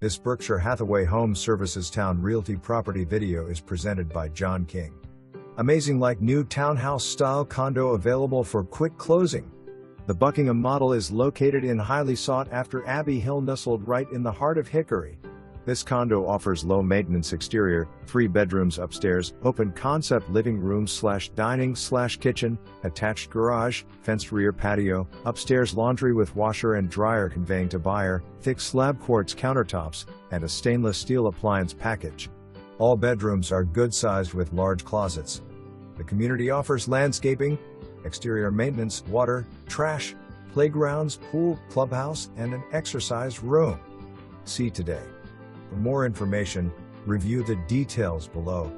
This Berkshire Hathaway Home Services Towne Realty property video is presented by John King. Amazing like new townhouse style condo available for quick closing. The Buckingham model is located in highly sought after Abbey Hill, nestled right in the heart of Hickory. This condo offers low maintenance exterior, 3 bedrooms upstairs, open concept living room / dining / kitchen, attached garage, fenced rear patio, upstairs laundry with washer and dryer conveying to buyer, thick slab quartz countertops, and a stainless steel appliance package. All bedrooms are good sized with large closets. The community offers landscaping, exterior maintenance, water, trash, playgrounds, pool, clubhouse, and an exercise room. See today. For more information, review the details below.